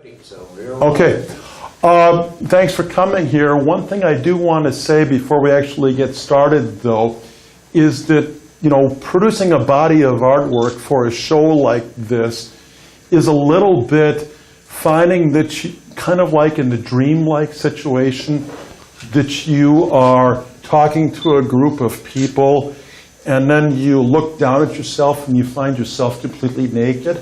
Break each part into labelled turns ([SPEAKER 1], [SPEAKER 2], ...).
[SPEAKER 1] Okay. Thanks for coming here. One thing I do want to say before we actually get started, though, is that, producing a body of artwork for a show like this is a little bit finding that you, kind of like in the dream-like situation, that you are talking to a group of people and then you look down at yourself and you find yourself completely naked,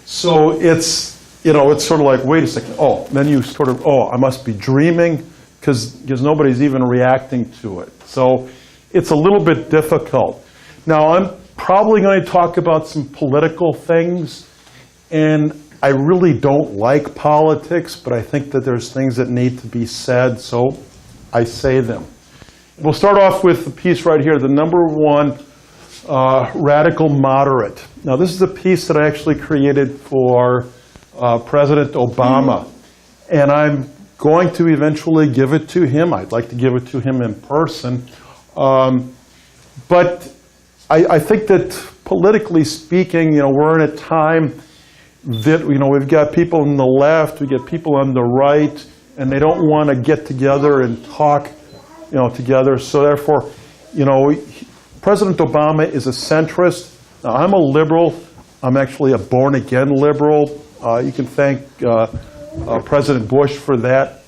[SPEAKER 1] So it's sort of like, wait a second, then you sort of, I must be dreaming, because nobody's even reacting to it. So it's a little bit difficult. Now, I'm probably going to talk about some political things, and I really don't like politics, but I think that there's things that need to be said, so I say them. We'll start off with the piece right here, the number one radical moderate. Now, this is a piece that I actually created for President Obama, and I'm going to eventually give it to him. I'd like to give it to him in person. But I think that politically speaking, we're in a time that, we've got people on the left, we get people on the right, and they don't want to get together and talk, together. So therefore, President Obama is a centrist. Now, I'm a liberal. I'm actually a born-again liberal. You can thank President Bush for that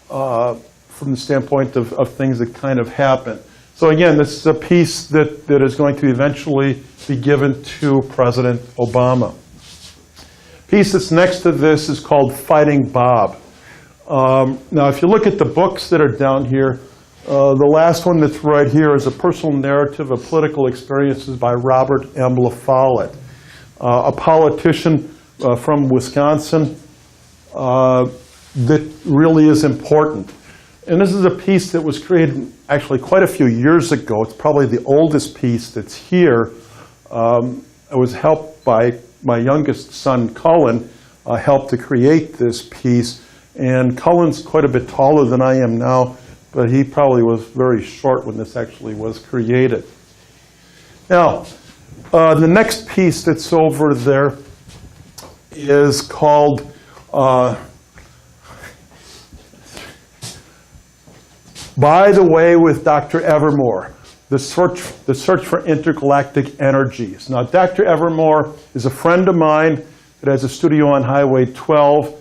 [SPEAKER 1] from the standpoint of things that kind of happened. So again, this is a piece that is going to eventually be given to President Obama. The piece that's next to this is called Fighting Bob. Now, if you look at the books that are down here, the last one that's right here is a personal narrative of political experiences by Robert M. La Follette, a politician from Wisconsin that really is important. And this is a piece that was created actually quite a few years ago. It's probably the oldest piece that's here. I was helped by my youngest son, Cullen, helped to create this piece. And Cullen's quite a bit taller than I am now, but he probably was very short when this actually was created. Now, the next piece that's over there is called By the Way with Dr. Evermore, the search for intergalactic energies. Now, Dr. Evermore is a friend of mine that has a studio on Highway 12,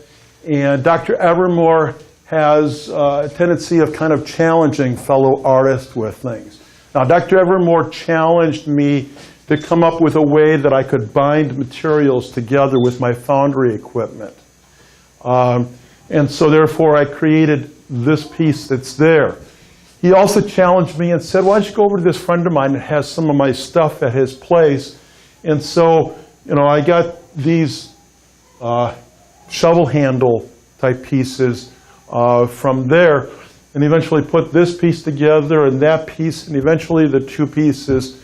[SPEAKER 1] and Dr. Evermore has a tendency of kind of challenging fellow artists with things. Now, Dr. Evermore challenged me to come up with a way that I could bind materials together with my foundry equipment. And so therefore I created this piece that's there. He also challenged me and said, why don't you go over to this friend of mine that has some of my stuff at his place. And so, I got these shovel handle type pieces from there, and eventually put this piece together and that piece, and eventually the two pieces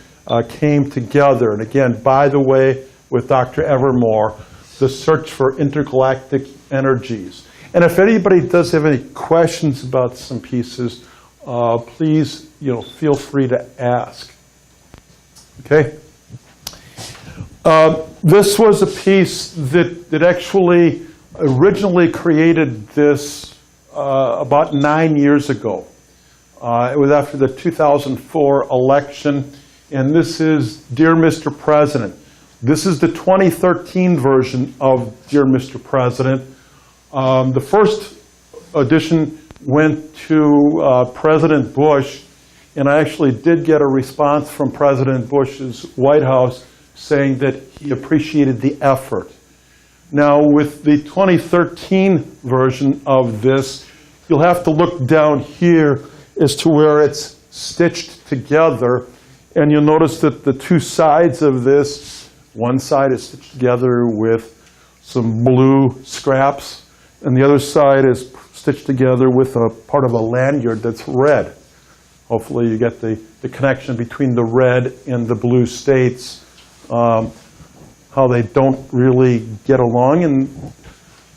[SPEAKER 1] came together. And again, By the Way with Dr. Evermore, the search for intergalactic energies. And if anybody does have any questions about some pieces, please, feel free to ask. Okay. This was a piece that actually originally created this about 9 years ago. It was after the 2004 election. And this is Dear Mr. President. This is the 2013 version of Dear Mr. President. The first edition went to President Bush, and I actually did get a response from President Bush's White House saying that he appreciated the effort. Now, with the 2013 version of this, you'll have to look down here as to where it's stitched together. And you'll notice that the two sides of this, one side is stitched together with some blue scraps, and the other side is stitched together with a part of a lanyard that's red. Hopefully you get the connection between the red and the blue states, how they don't really get along. And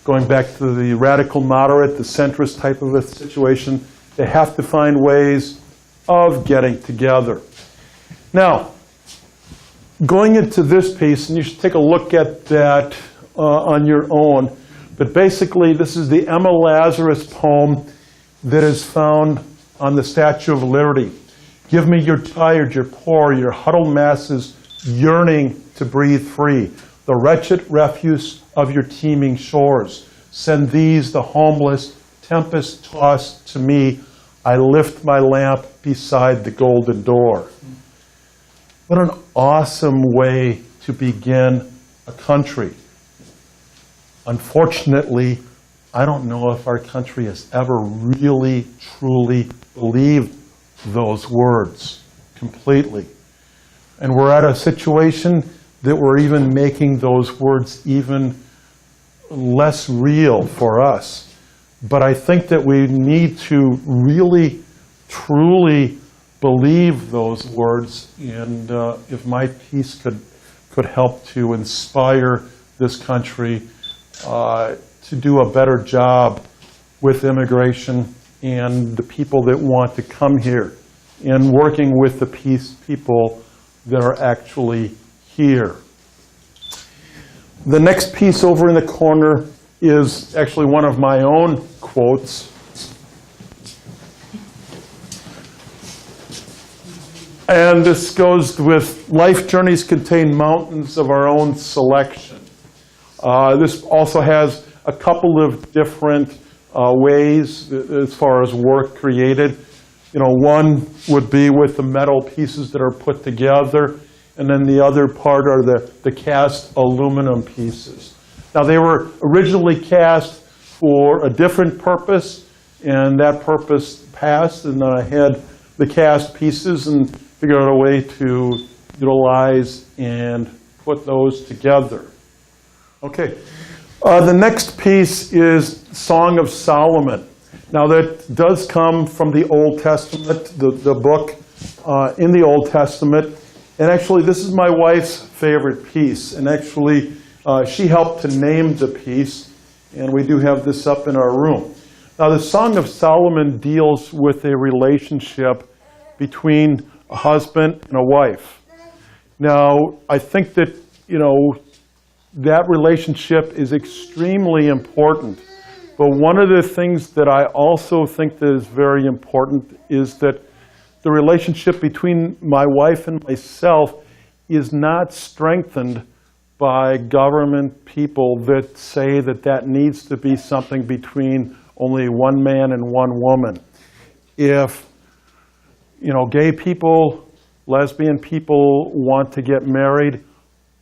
[SPEAKER 1] going back to the radical moderate, the centrist type of a situation, they have to find ways of getting together. Now, going into this piece, and you should take a look at that on your own, But basically, this is the Emma Lazarus poem that is found on the Statue of Liberty. Give me your tired, your poor, your huddled masses yearning to breathe free, the wretched refuse of your teeming shores. Send these, the homeless, tempest-tossed to me. I lift my lamp beside the golden door. What an awesome way to begin a country. Unfortunately, I don't know if our country has ever really, truly believed those words completely. And we're at a situation that we're even making those words even less real for us. But I think that we need to really, truly believe those words. And if my piece could help to inspire this country to do a better job with immigration and the people that want to come here, and working with the people that are actually here. The next piece over in the corner is actually one of my own quotes. And this goes with, life journeys contain mountains of our own selection. This also has a couple of different ways as far as work created. You know, one would be with the metal pieces that are put together, and then the other part are the cast aluminum pieces. Now, they were originally cast for a different purpose, and that purpose passed, and then I had the cast pieces and figured out a way to utilize and put those together. Okay, the next piece is Song of Solomon. Now, that does come from the Old Testament, the book in the Old Testament. And actually, this is my wife's favorite piece. And actually, she helped to name the piece. And we do have this up in our room. Now, the Song of Solomon deals with a relationship between a husband and a wife. Now, I think that, you know, that relationship is extremely important. But one of the things that I also think that is very important is that the relationship between my wife and myself is not strengthened by government people that say that that needs to be something between only one man and one woman. If, you know, gay people, lesbian people want to get married,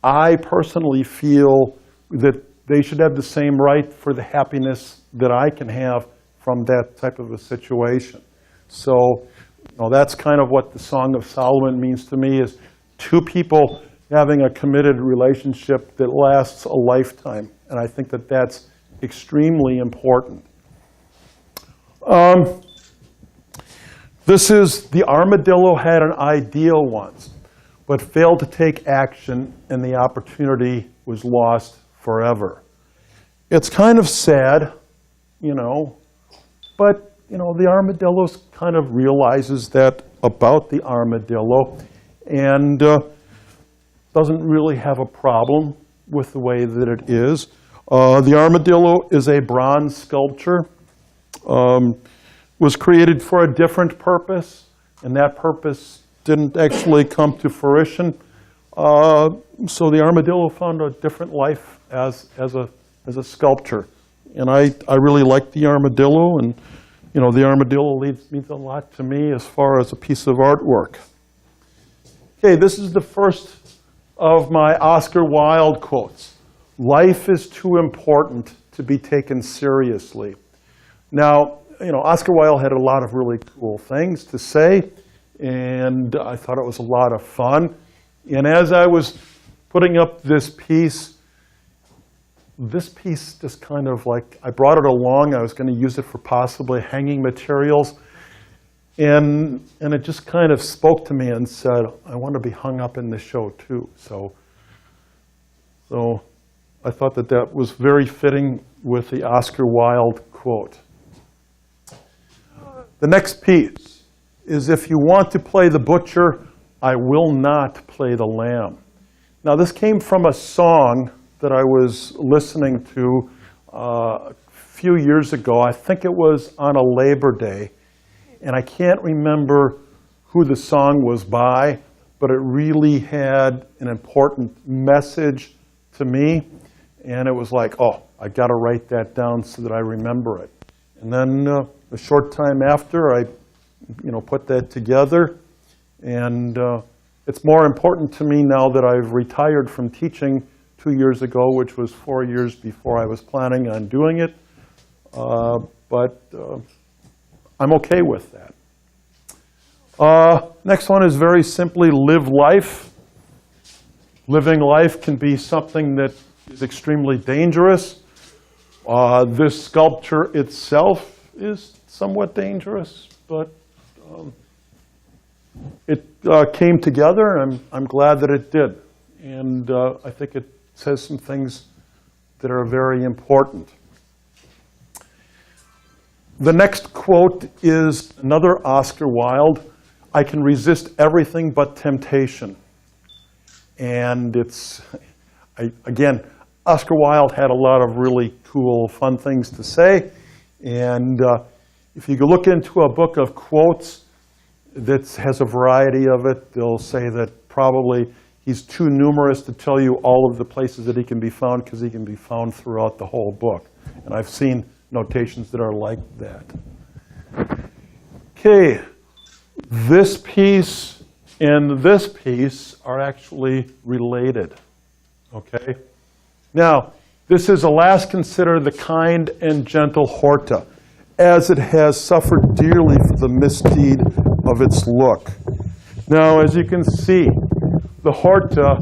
[SPEAKER 1] I personally feel that they should have the same right for the happiness that I can have from that type of a situation. So, you know, that's kind of what the Song of Solomon means to me, is two people having a committed relationship that lasts a lifetime. And I think that that's extremely important. This is, the armadillo had an ideal once, but failed to take action, and the opportunity was lost forever. It's kind of sad, you know, but, you know, the armadillo kind of realizes that about the armadillo, and doesn't really have a problem with the way that it is. The armadillo is a bronze sculpture, was created for a different purpose, and that purpose didn't actually come to fruition. So the armadillo found a different life as a sculpture. And I really like the armadillo, and you know, the armadillo means a lot to me as far as a piece of artwork. Okay, this is the first of my Oscar Wilde quotes. Life is too important to be taken seriously. Now, you know, Oscar Wilde had a lot of really cool things to say, and I thought it was a lot of fun. And as I was putting up this piece just kind of like, I brought it along. I was going to use it for possibly hanging materials. And it just kind of spoke to me and said, I want to be hung up in the show too. So I thought that that was very fitting with the Oscar Wilde quote. The next piece is, if you want to play the butcher, I will not play the lamb. Now, this came from a song that I was listening to few years ago. I think it was on a Labor Day, and I can't remember who the song was by, but it really had an important message to me, and it was like, oh, I got to write that down so that I remember it. And then a short time after, I put that together, and it's more important to me now that I've retired from teaching 2 years ago, which was 4 years before I was planning on doing it, but I'm okay with that. Next one is very simply live life. Living life can be something that is extremely dangerous. This sculpture itself is somewhat dangerous, but it came together, and I'm glad that it did. And I think it says some things that are very important. The next quote is another Oscar Wilde. I can resist everything but temptation. And it's, again, Oscar Wilde had a lot of really cool, fun things to say. And if you look into a book of quotes that has a variety of it, they'll say that probably he's too numerous to tell you all of the places that he can be found, because he can be found throughout the whole book. And I've seen notations that are like that. Okay, this piece and this piece are actually related. Okay? Now, this is alas consider the kind and gentle Horta, as it has suffered dearly for the misdeed of its look. Now, as you can see, the Horta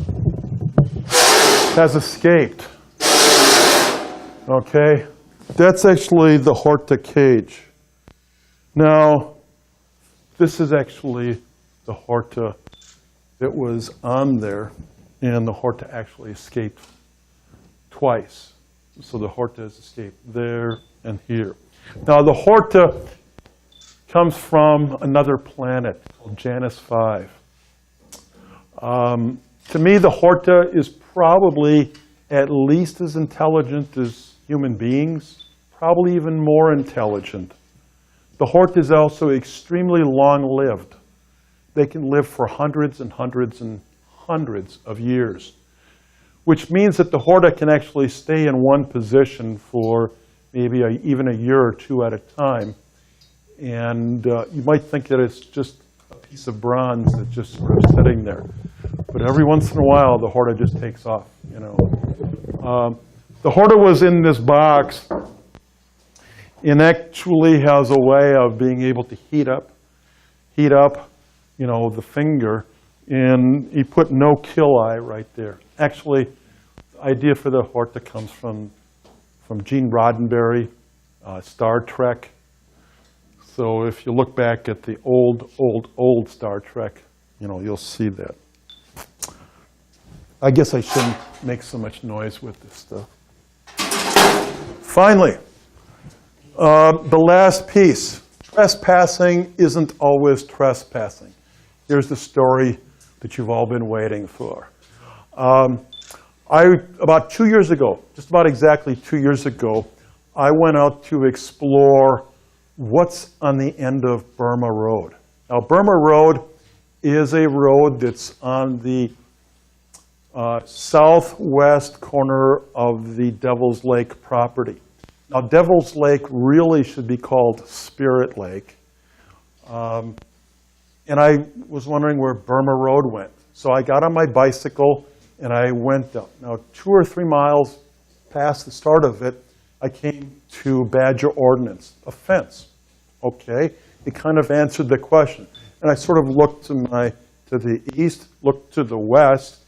[SPEAKER 1] has escaped. Okay? That's actually the Horta cage. Now, this is actually the Horta that was on there, and the Horta actually escaped twice. So the Horta has escaped there and here. Now, the Horta comes from another planet called Janus 5. To me, the Horta is probably at least as intelligent as human beings, probably even more intelligent. The Horta is also extremely long-lived. They can live for hundreds and hundreds and hundreds of years, which means that the Horta can actually stay in one position for maybe even a year or two at a time. And you might think that it's just a piece of bronze that's just sort of sitting there. But every once in a while, the Horta just takes off, you know. The Horta was in this box and actually has a way of being able to heat up, you know, the finger. And he put no kill eye right there. Actually, the idea for the Horta comes from Gene Roddenberry, Star Trek. So if you look back at the old Star Trek, you know, you'll see that. I guess I shouldn't make so much noise with this stuff. Finally, the last piece. Trespassing isn't always trespassing. Here's the story that you've all been waiting for. About 2 years ago, just about exactly 2 years ago, I went out to explore what's on the end of Burma Road. Now, Burma Road is a road that's on the southwest corner of the Devil's Lake property. Now, Devil's Lake really should be called Spirit Lake. And I was wondering where Burma Road went. So I got on my bicycle and I went up. Now, 2 or 3 miles past the start of it, I came to Badger Ordnance, a fence. Okay, it kind of answered the question. And I sort of looked to the east, looked to the west,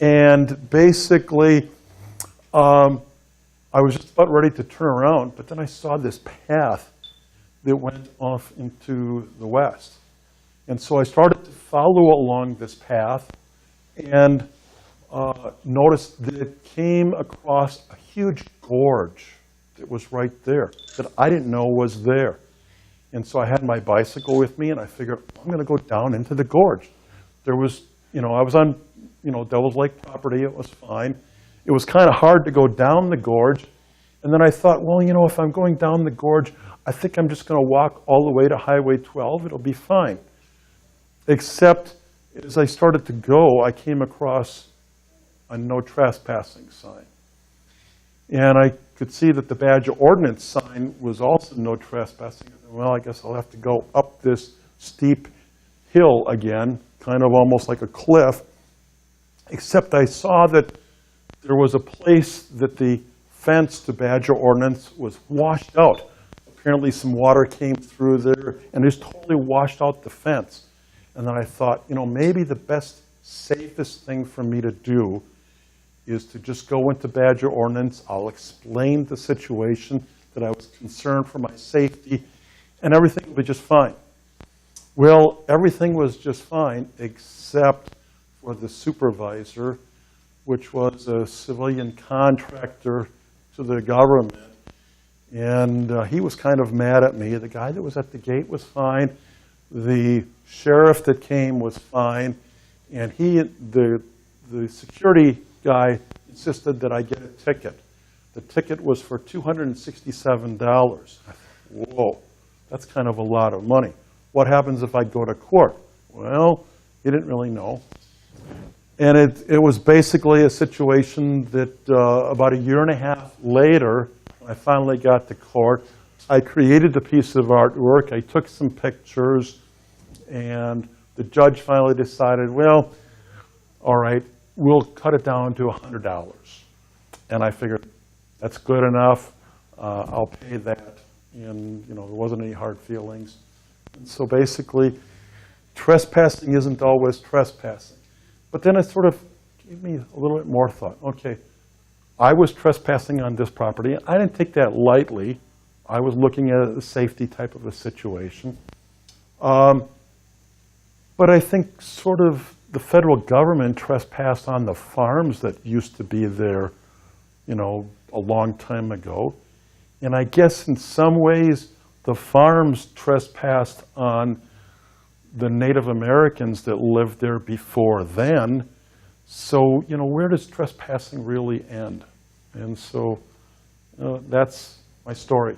[SPEAKER 1] and basically I was just about ready to turn around, but then I saw this path that went off into the west. And so I started to follow along this path and noticed that it came across a huge gorge that was right there that I didn't know was there. And so I had my bicycle with me, and I figured, I'm going to go down into the gorge. There was, you know, I was on, you know, Devil's Lake property. It was fine. It was kind of hard to go down the gorge. And then I thought, well, you know, if I'm going down the gorge, I think I'm just going to walk all the way to Highway 12. It'll be fine. Except as I started to go, I came across a no trespassing sign. And I could see that the Badger ordinance sign was also no trespassing. Well, I guess I'll have to go up this steep hill again, kind of almost like a cliff. Except I saw that there was a place that the fence to Badger ordinance was washed out. Apparently some water came through there and just totally washed out the fence. And then I thought, you know, maybe the best, safest thing for me to do is to just go into Badger ordinance. I'll explain the situation, that I was concerned for my safety, and everything will be just fine. Well, everything was just fine except for the supervisor, which was a civilian contractor to the government. And he was kind of mad at me. The guy that was at the gate was fine. The sheriff that came was fine. And the security guy insisted that I get a ticket. The ticket was for $267. I thought, whoa, that's kind of a lot of money. What happens if I go to court? Well, he didn't really know. And it was basically a situation that about a year and a half later, when I finally got to court, I created a piece of artwork. I took some pictures, and the judge finally decided, well, all right, we'll cut it down to $100. And I figured, that's good enough. I'll pay that. And, you know, there wasn't any hard feelings. And so basically, trespassing isn't always trespassing. But then it sort of gave me a little bit more thought. Okay, I was trespassing on this property. I didn't take that lightly. I was looking at a safety type of a situation. But I think sort of the federal government trespassed on the farms that used to be there, you know, a long time ago. And I guess in some ways, the farms trespassed on the Native Americans that lived there before then. So, you know, where does trespassing really end? And so that's my story.